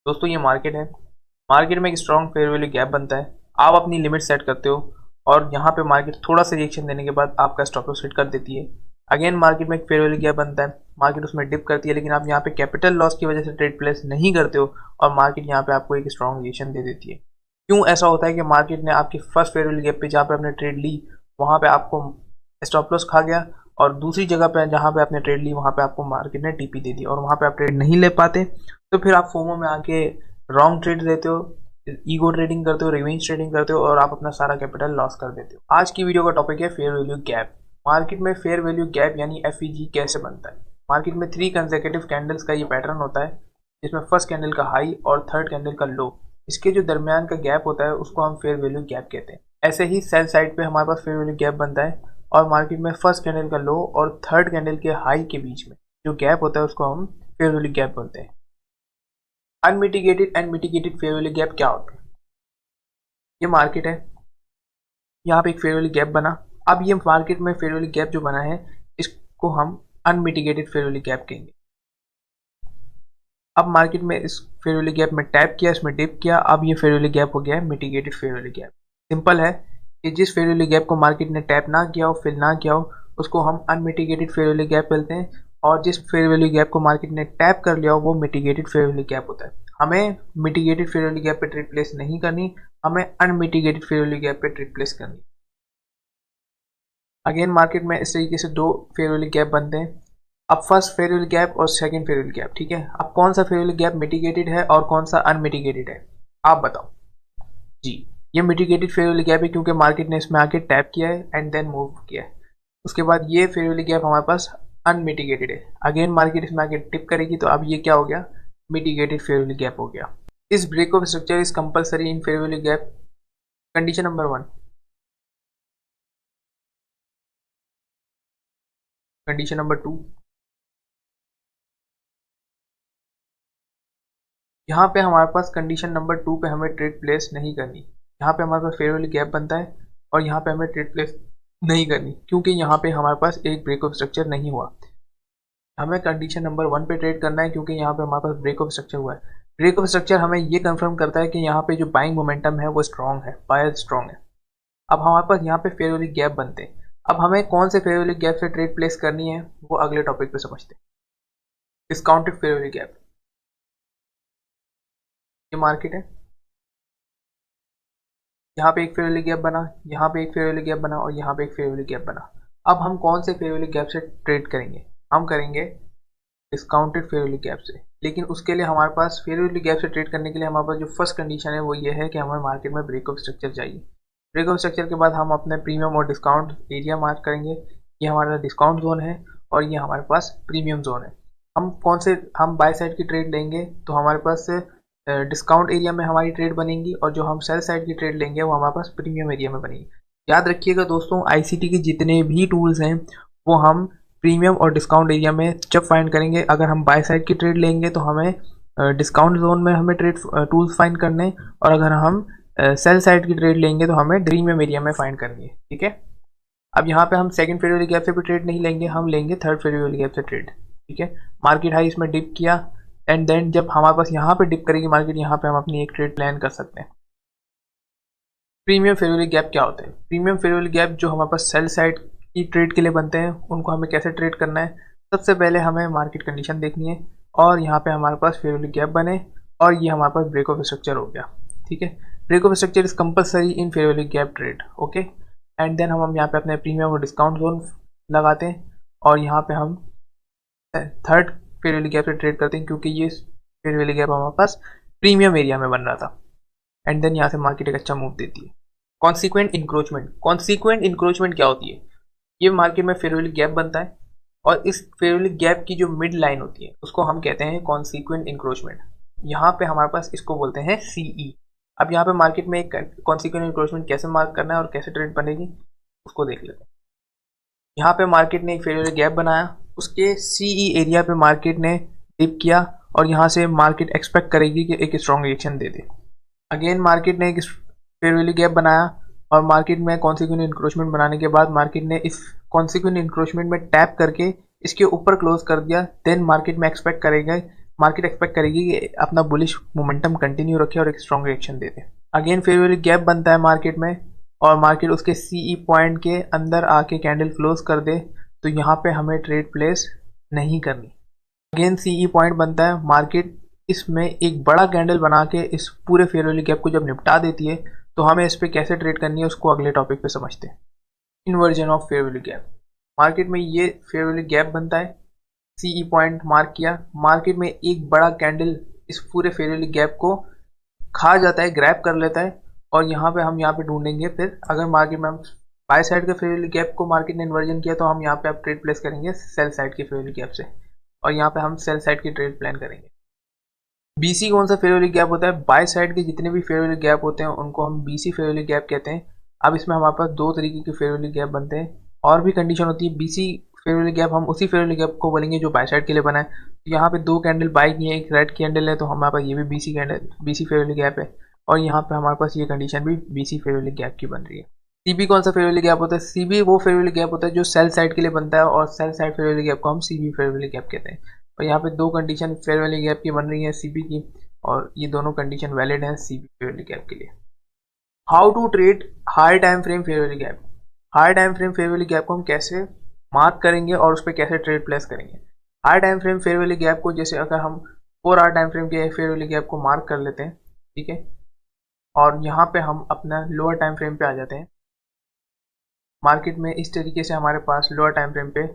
दोस्तों ये मार्केट है। मार्केट में एक स्ट्रॉन्ग फेयर वैल्यू गैप बनता है। आप अपनी लिमिट सेट करते हो और यहाँ पे मार्केट थोड़ा सा रिएक्शन देने के बाद आपका स्टॉप लॉस हिट कर देती है। अगेन मार्केट में एक फेयर वैल्यू गैप बनता है, मार्केट उसमें डिप करती है, लेकिन आप यहाँ पे कैपिटल लॉस की वजह से ट्रेड प्लेस नहीं करते हो और मार्केट यहाँ पे आपको एक स्ट्रॉन्ग रिएक्शन दे देती है। क्यों ऐसा होता है कि मार्केट ने आपकी फर्स्ट फेयर वैल्यू गैप पे जहाँ पे आपने ट्रेड ली वहाँ पे आपको स्टॉप लॉस खा गया, और दूसरी जगह पे जहाँ पे आपने ट्रेड ली वहाँ पे आपको मार्केट ने टीपी दे दी और वहाँ पे आप ट्रेड नहीं ले पाते, तो फिर आप फोमो में आके रॉन्ग ट्रेड लेते हो, ईगो ट्रेडिंग करते हो, रिवेंज ट्रेडिंग करते हो और आप अपना सारा कैपिटल लॉस कर देते हो। आज की वीडियो का टॉपिक है फेयर वैल्यू गैप। मार्केट में फेयर वैल्यू गैप यानी एफईजी कैसे बनता है। मार्केट में 3 कंसेक्यूटिव कैंडल्स का ये पैटर्न होता है, जिसमें फर्स्ट कैंडल का हाई और थर्ड कैंडल का लो, इसके जो दरमियान का गैप होता है उसको हम फेयर वैल्यू गैप कहते हैं। ऐसे ही सेल साइड पे हमारे पास फेयर वैल्यू गैप बनता है और मार्केट में फर्स्ट कैंडल का लो और थर्ड कैंडल के हाई के बीच में जो गैप होता है उसको हम फेयर वैल्यू गैप बोलते हैं। Unmitigated and mitigated fair value gap क्या होता है। ये मार्केट है, यहाँ पे एक फेयर वैल्यू गैप बना। अब ये मार्केट में फेयर वैल्यू गैप जो बना है इसको हम अनमिटिगेटेड फेयर वैल्यू गैप कहेंगे। अब मार्केट में इस फेयर वैल्यू गैप में टैप किया, इसमें डिप किया, अब ये फेयर वैल्यू गैप हो गया है mitigated fair value gap. Simple है कि जिस फेयर वैल्यू गैप को मार्केट ने टैप ना किया हो, फिल ना किया हो, उसको हम अनमिटिगेटेड फेयर वैल्यू गैप बोलते हैं, और जिस फेयर वैल्यू गैप को मार्केट ने टैप कर लिया हो वो मिटिगेटेड फेयर वैल्यू गैप होता है। हमें मिटिगेटेड फेयर वैल्यू गैप पे ट्रेड प्लेस नहीं करनी, हमें अनमिटिगेटेड फेयर वैल्यू गैप पे ट्रेड प्लेस करनी। अगेन मार्केट में इस तरीके से 2 फेयर वैल्यू गैप बनते हैं। अब फर्स्ट फेयर वैल्यू गैप और सेकंड फेयर वैल्यू गैप, ठीक है। अब कौन सा फेयर वैल्यू गैप मिटिगेटेड है और कौन सा अनमिटिगेटेड है, आप बताओ जी। ये मिटिगेटेड फेयर वैल्यू गैप है क्योंकि मार्केट ने इसमें आके टैप किया है एंड देन मूव किया है। उसके बाद ये फेयर वैल्यू गैप हमारे पास अनमिटिगेटेड है। अगेन मार्केट इसमें आके टिप करेगी तो अब ये क्या हो गया, मिटिगेटेड फेयर वैल्यू गैप हो गया। इस break of structure is compulsory in fair value gap. Condition number 1। Condition number 2, यहाँ पे हमारे पास कंडीशन नंबर 2 पे हमें ट्रेड प्लेस नहीं करनी। यहाँ पे हमारे पास फेयर वैल्यू गैप बनता है और यहाँ पे हमें ट्रेड प्लेस नहीं करनी क्योंकि यहाँ पे हमारे पास एक ब्रेक ऑफ स्ट्रक्चर नहीं हुआ। हमें कंडीशन नंबर 1 पे ट्रेड करना है क्योंकि यहाँ पे हमारे पास ब्रेक ऑफ स्ट्रक्चर हुआ है। ब्रेक ऑफ स्ट्रक्चर हमें ये कंफर्म करता है कि यहाँ पे जो बाइंग मोमेंटम है वो स्ट्रॉन्ग है, बायर स्ट्रॉन्ग है। अब हमारे पास यहाँ पे फेयर वैल्यू गैप बनते हैं। अब हमें कौन से फेयर वैल्यू गैप से ट्रेड प्लेस करनी है वो अगले टॉपिक पे समझते हैं। डिस्काउंटेड फेयर वैल्यू गैप, ये मार्केट है, यहाँ पे एक फेयर वैल्यू गैप बना, यहाँ पे एक फेयर वैल्यू गैप बना और यहाँ पे एक फेयर वैल्यू गैप बना। अब हम कौन से फेयर वैल्यू गैप से ट्रेड करेंगे, हम करेंगे डिस्काउंटेड फेयर वैल्यू गैप से। लेकिन उसके लिए हमारे पास फेयर वैल्यू गैप से ट्रेड करने के लिए हमारे पास जो फर्स्ट कंडीशन है वो ये है कि हमें मार्केट में ब्रेक ऑफ स्ट्रक्चर चाहिए। ब्रेक ऑफ स्ट्रक्चर के बाद हम अपने प्रीमियम और डिस्काउंट एरिया मार्क करेंगे। ये हमारा डिस्काउंट जोन है और ये हमारे पास प्रीमियम जोन है। हम बाय साइड की ट्रेड लेंगे तो हमारे पास डिस्काउंट एरिया में हमारी ट्रेड बनेंगी और जो हम सेल साइड की ट्रेड लेंगे वो हमारे पास प्रीमियम एरिया में बनेगी। याद रखिएगा दोस्तों, आईसीटी के जितने भी टूल्स हैं वो हम प्रीमियम और डिस्काउंट एरिया में जब फाइंड करेंगे। अगर हम बाय साइड की ट्रेड लेंगे तो हमें डिस्काउंट जोन में हमें ट्रेड टूल्स फाइंड करने, और अगर हम सेल साइड की ट्रेड लेंगे तो हमें प्रीमियम एरिया में फाइंड करनी है, ठीक है। अब यहाँ पे हम सेकंड फेयर वैल्यू गैप से भी ट्रेड नहीं लेंगे, हम लेंगे थर्ड फेयर वैल्यू गैप से ट्रेड, ठीक है। मार्केट हाई इसमें डिप किया एंड देन जब हमारे पास यहाँ पे डिप करेगी मार्केट, यहाँ पे हम अपनी एक ट्रेड प्लान कर सकते हैं। प्रीमियम फेयर वैल्यू गैप क्या होते हैं। प्रीमियम फेयर वैल्यू गैप जो हमारे पास सेल साइड की ट्रेड के लिए बनते हैं उनको हमें कैसे ट्रेड करना है। सबसे पहले हमें मार्केट कंडीशन देखनी है और यहाँ पे हमारे पास फेयर वैल्यू गैप बने और ये हमारे पास ब्रेक ऑफ स्ट्रक्चर हो गया, ठीक है। Break of structure is compulsory in fair value gap trade, okay. And then हम यहाँ पे अपने प्रीमियम और डिस्काउंट जोन लगाते हैं और यहाँ पे हम थर्ड फेयर वैल्यू गैप से ट्रेड करते हैं क्योंकि ये फेयर वैल्यू गैप हमारे पास प्रीमियम एरिया में बन रहा था। एंड देन यहाँ से मार्केट एक अच्छा मूव देती है। कॉन्सिक्वेंट इंक्रोचमेंट, कॉन्सिक्वेंट इंक्रोचमेंट क्या होती है। ये मार्केट में फेयर वैल्यू गैप बनता है और इस फेयर वैल्यू गैप की जो मिड लाइन होती है उसको हम कहते हैं कॉन्सिक्वेंट इंक्रोचमेंट। यहाँ पे हमारे पास इसको बोलते हैं सीई। अब यहाँ पे मार्केट में एक कॉन्सिक्वेंट इंक्रोचमेंट कैसे मार्क करना है और कैसे ट्रेड बनेगी उसको देख लेते हैं। यहाँ पे मार्केट ने एक फेयर वैल्यू गैप बनाया, उसके सीई एरिया पे मार्केट ने डिप किया और यहाँ से मार्केट एक्सपेक्ट करेगी कि एक स्ट्रॉन्ग रिएक्शन दे दे। अगेन मार्केट ने एक फेयर वैल्यू गैप बनाया और मार्केट में कॉन्सिक्वेंट इंक्रोचमेंट बनाने के बाद मार्केट ने इस कॉन्सिक्वेंट इंक्रोचमेंट में टैप करके इसके ऊपर क्लोज कर दिया। देन मार्केट में एक्सपेक्ट करेगा मार्केट एक्सपेक्ट करेगी कि अपना बुलिश मोमेंटम कंटिन्यू रखे और एक स्ट्रॉन्ग रिएक्शन दे दे। अगेन फेयर वैल्यू गैप बनता है मार्केट में और मार्केट उसके सीई पॉइंट के अंदर आके कैंडल क्लोज कर दे तो यहाँ पे हमें ट्रेड प्लेस नहीं करनी। अगेन सीई पॉइंट बनता है, मार्केट इसमें एक बड़ा कैंडल बना के इस पूरे फेयर वैल्यू गैप को जब निपटा देती है तो हमें इस पर कैसे ट्रेड करनी है उसको अगले टॉपिक पे समझते हैं। Inversion of fair value gap. Market में ये फेयर वैल्यू गैप बनता है, सीई पॉइंट मार्क किया, मार्केट में एक बड़ा कैंडल इस पूरे फेयर वैल्यू गैप को खा जाता है, ग्रैब कर लेता है और यहाँ पे ढूंढेंगे फिर अगर मार्केट में हम बाय साइड के फेयर वैल्यू गैप को मार्केट ने इन्वर्जन किया तो हम यहाँ पे अब ट्रेड प्लेस करेंगे सेल साइड के फेयर वैल्यू गैप से और यहाँ पे हम सेल साइड की ट्रेड प्लान करेंगे। बीसी कौन सा फेयर वैल्यू गैप होता है? बाय साइड के जितने भी फेयर वैल्यू गैप होते हैं उनको हम बीसी फेयर वैल्यू गैप कहते हैं। अब इसमें हमारे पास दो तरीके के फेयर वैल्यू गैप बनते हैं और भी कंडीशन होती है। बीसी फेयर वैल्यू गैप हम उसी फेयर वैल्यू गैप को बोलेंगे जो बाय साइड के लिए बना है। तो यहाँ पे दो कैंडल बाय की है, एक रेड कैंडल है तो हमारे पास ये भी बीसी फेयर वैल्यू गैप है और यहाँ पे हमारे पास ये कंडीशन भी बीसी फेयर वैल्यू गैप की बन रही है। सीबी कौन सा फेयर वैल्यू गैप होता है? सीबी वो फेयर वैल्यू गैप होता है जो सेल साइड के लिए बनता है और sell side fair value gap को हम सीबी फेयर वैल्यू गैप कहते हैं। और यहाँ पे दो कंडीशन फेयर वैल्यू गैप की बन रही है सीबी की और ये दोनों कंडीशन वैलिड है सीबी फेयर वैल्यू गैप के लिए। How to trade high time frame fair value gap. High time frame fair value gap को हम कैसे मार्क करेंगे और उस पर कैसे ट्रेड प्लेस करेंगे। High time frame fair value gap को जैसे अगर हम 4 आवर टाइम फ्रेम के फेयर वैल्यू गैप को मार्क कर लेते हैं, ठीक है, और यहाँ पे हम अपना लोअर टाइम फ्रेम पे आ जाते हैं। मार्केट में इस तरीके से हमारे पास लोअर टाइम फ्रेम पे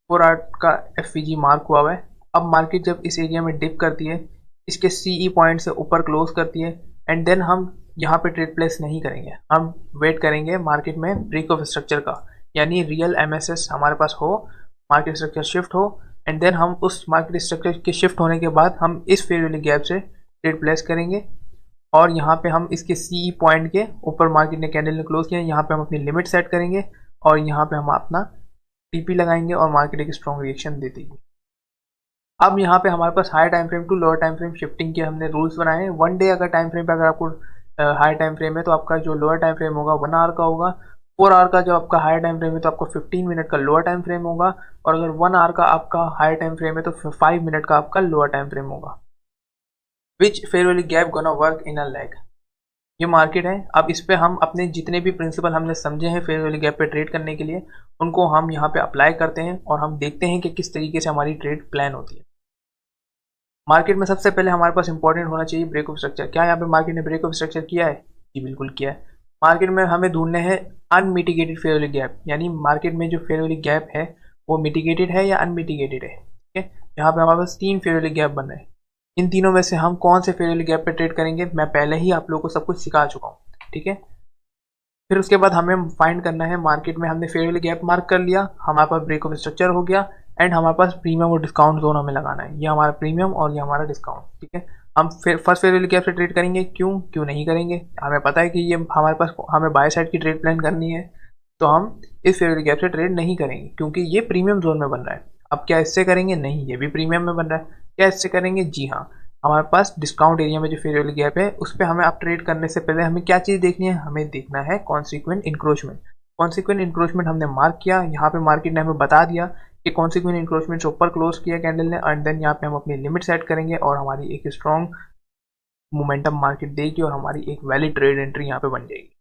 4 आवर का एफवीजी मार्क हुआ है। अब मार्केट जब इस एरिया में डिप करती है, इसके सीई पॉइंट से ऊपर क्लोज करती है एंड देन हम यहाँ पे ट्रेड प्लेस नहीं करेंगे, हम वेट करेंगे मार्केट में ब्रेक ऑफ स्ट्रक्चर का, यानी रियल एमएसएस हमारे पास हो, मार्केट स्ट्रक्चर शिफ्ट हो एंड देन हम उस मार्केट स्ट्रक्चर के शिफ्ट होने के बाद हम इस फेयर वैल्यू गैप से ट्रेड प्लेस करेंगे और यहाँ पे हम इसके सीई पॉइंट के ऊपर मार्केट ने कैंडल ने क्लोज किया, यहाँ पे हम अपनी लिमिट सेट करेंगे और यहाँ पे हम अपना टीपी लगाएंगे और मार्केट एक स्ट्रॉन्ग रिएक्शन दे देगी। अब यहाँ पे हमारे पास high time frame to lower time frame shifting के हमने रूल्स बनाए हैं। 1 डे अगर टाइम फ्रेम पे अगर आपको हाई टाइम फ्रेम है तो आपका जो लोअर टाइम फ्रेम होगा 1 आवर का होगा। 4 आवर का जो आपका हाई टाइम फ्रेम है तो आपको 15 मिनट का लोअर टाइम फ्रेम होगा और अगर 1 आवर का आपका हाई टाइम फ्रेम है तो 5 मिनट का आपका लोअर टाइम फ्रेम होगा। Which fair value gap gonna work in a leg. ये मार्केट है, अब इस पे हम अपने जितने भी प्रिंसिपल हमने समझे हैं फेयर वैल्यू गैप पे ट्रेड करने के लिए उनको हम यहाँ पे अप्लाई करते हैं और हम देखते हैं कि किस तरीके से हमारी ट्रेड प्लान होती है। मार्केट में सबसे पहले हमारे पास इंपॉर्टेंट होना चाहिए ब्रेक ऑफ स्ट्रक्चर। क्या यहाँ पे मार्केट ने ब्रेक ऑफ स्ट्रक्चर किया है? जी बिल्कुल किया है। मार्केट में हमें ढूंढने हैं अनमिटिगेटेड फेयर वैल्यू गैप, यानी मार्केट में जो फेयर वैल्यू गैप है वो मिटिगेटेड है या अनमिटिगेटेड है। ठीक है, यहाँ पे हमारे पास 3 फेयर वैल्यू गैप बन रहे हैं। इन तीनों में से हम कौन से फेयर वैल्यू गैप पे ट्रेड करेंगे मैं पहले ही आप लोगों को सब कुछ सिखा चुका हूँ। ठीक है, फिर उसके बाद हमें फाइंड करना है मार्केट में हमने फेयर वैल्यू गैप मार्क कर लिया, हमारे पास ब्रेक ऑफ स्ट्रक्चर हो गया एंड हमारे पास प्रीमियम और डिस्काउंट दोनों हमें लगाना है। ये हमारा प्रीमियम और ये हमारा डिस्काउंट। ठीक है, हम फिर फर्स्ट फेयर वैल्यू गैप से ट्रेड करेंगे। क्यों नहीं करेंगे? हमें पता है कि ये हमारे पास हमें बाय साइड की ट्रेड प्लान करनी है तो हम इस फेयर वैल्यू गैप से ट्रेड नहीं करेंगे क्योंकि ये प्रीमियम जोन में बन रहा है। अब क्या इससे करेंगे? नहीं, ये भी प्रीमियम में बन रहा है। क्या इससे करेंगे? जी हाँ, हमारे पास डिस्काउंट एरिया में जो फेयर वैल्यू गैप है उस पर हमें अब ट्रेड करने से पहले हमें क्या चीज़ देखनी है? हमें देखना है कॉन्सिक्वेंट इंक्रोचमेंट। कॉन्सिक्वेंट इंक्रोचमेंट हमने मार्क किया, यहाँ पे मार्केट ने हमें बता दिया कि कॉन्सिक्वेंट इंक्रोचमेंट से ऊपर क्लोज किया कैंडल ने एंड देन यहाँ पे हम अपनी लिमिट सेट करेंगे और हमारी एक स्ट्रॉन्ग मोमेंटम मार्केट देगी और हमारी एक वैलिड ट्रेड एंट्री यहाँ पे बन जाएगी।